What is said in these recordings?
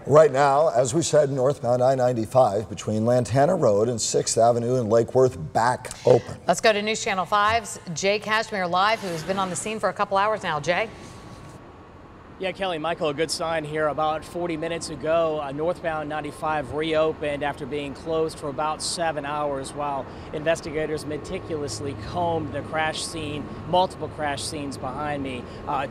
Right now, as we said, northbound I-95 between Lantana Road and 6th Avenue in Lake Worth back open. Let's go to News Channel 5's Jay Cashmere live, who's been on the scene for a couple hours now. Jay? Yeah, Kelly, Michael, a good sign here. About 40 minutes ago, northbound 95 reopened after being closed for about 7 hours while investigators meticulously combed the crash scene, multiple crash scenes behind me.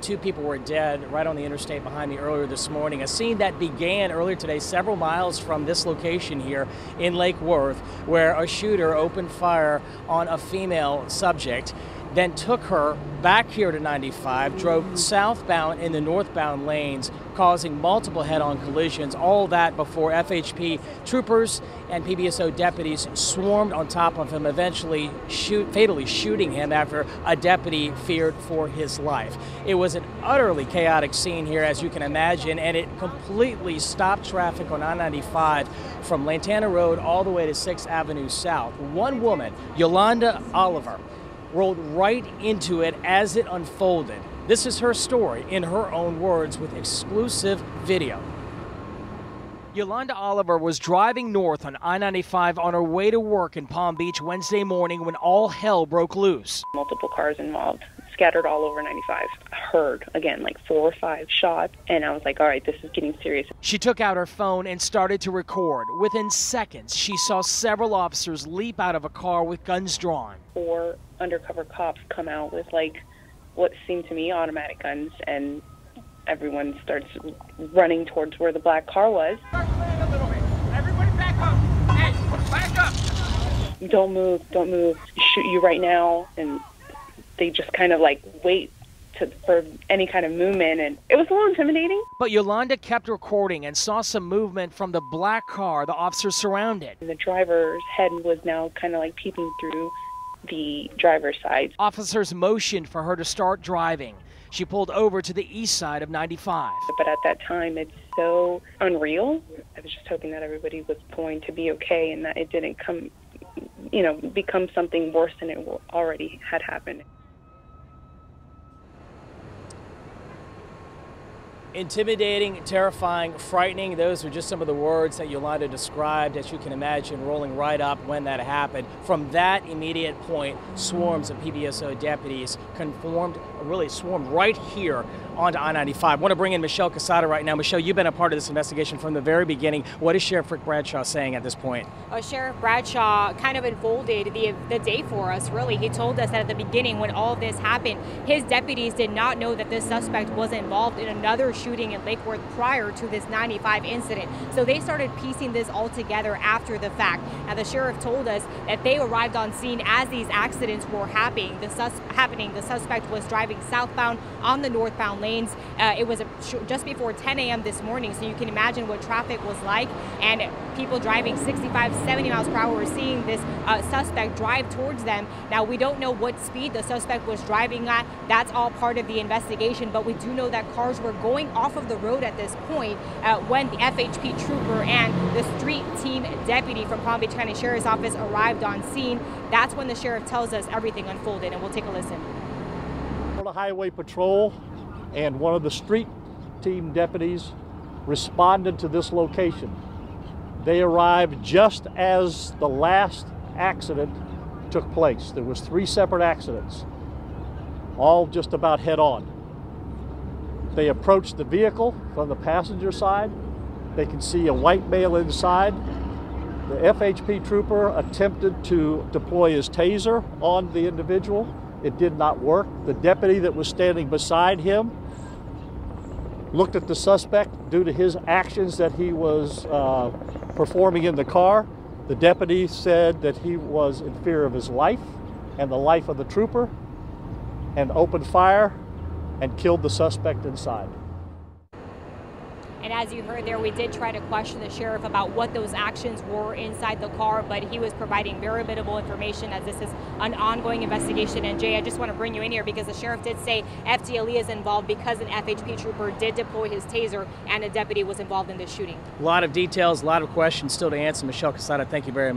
2 people were dead right on the interstate behind me earlier this morning. A scene that began earlier today several miles from this location here in Lake Worth, where a shooter opened fire on a female subject, then took her back here to 95, drove southbound in the northbound lanes, causing multiple head-on collisions, all that before FHP troopers and PBSO deputies swarmed on top of him, eventually fatally shooting him after a deputy feared for his life. It was an utterly chaotic scene here, as you can imagine, and it completely stopped traffic on I-95 from Lantana Road all the way to 6th Avenue South. One woman, Yolanda Oliver, rolled right into it as it unfolded. This is her story in her own words with exclusive video. Yolanda Oliver was driving north on I-95 on her way to work in Palm Beach Wednesday morning when all hell broke loose. Multiple cars involved, scattered all over 95. I heard, again, like 4 or 5 shots, and I was like, all right, this is getting serious. She took out her phone and started to record. Within seconds, she saw several officers leap out of a car with guns drawn. 4 undercover cops come out with, like, what seemed to me automatic guns, and everyone starts running towards where the black car was. Everybody back up. Hey, back up. Don't move, shoot you right now. And they just kind of like wait for any kind of movement, and it was a little intimidating. But Yolanda kept recording and saw some movement from the black car the officers surrounded. The driver's head was now kind of like peeping through the driver's side. Officers motioned for her to start driving. She pulled over to the east side of 95. But at that time, it's so unreal. I was just hoping that everybody was going to be okay and that it didn't become something worse than it already had happened. Intimidating, terrifying, frightening. Those are just some of the words that Yolanda described, as you can imagine, rolling right up when that happened. From that immediate point, swarms of PBSO deputies swarmed right here onto I-95. I want to bring in Michelle Casada right now. Michelle, you've been a part of this investigation from the very beginning. What is Sheriff Ric Bradshaw saying at this point? Sheriff Bradshaw kind of unfolded the day for us, really. He told us that at the beginning, when all of this happened, his deputies did not know that this suspect was involved in another shooting in Lake Worth prior to this 95 incident. So they started piecing this all together after the fact. And the sheriff told us that they arrived on scene as these accidents were happening. The suspect was driving southbound on the northbound lanes. It was just before 10 a.m. this morning, so you can imagine what traffic was like, and people driving 65, 70 miles per hour were seeing this suspect drive towards them. Now, we don't know what speed the suspect was driving at. That's all part of the investigation, but we do know that cars were going off of the road at this point when the FHP trooper and the street team deputy from Palm Beach County Sheriff's Office arrived on scene. That's when the sheriff tells us everything unfolded, and we'll take a listen. The Highway Patrol and one of the street team deputies responded to this location. They arrived just as the last accident took place. There was 3 separate accidents, all just about head on. They approached the vehicle from the passenger side. They can see a white male inside. The FHP trooper attempted to deploy his taser on the individual. It did not work. The deputy that was standing beside him looked at the suspect due to his actions that he was performing in the car. The deputy said that he was in fear of his life and the life of the trooper, and opened fire and killed the suspect inside. And as you heard there, we did try to question the sheriff about what those actions were inside the car, but he was providing very minimal information as this is an ongoing investigation. And Jay, I just want to bring you in here because the sheriff did say FDLE is involved because an FHP trooper did deploy his taser and a deputy was involved in this shooting. A lot of details, a lot of questions still to answer. Michelle Casada, thank you very much.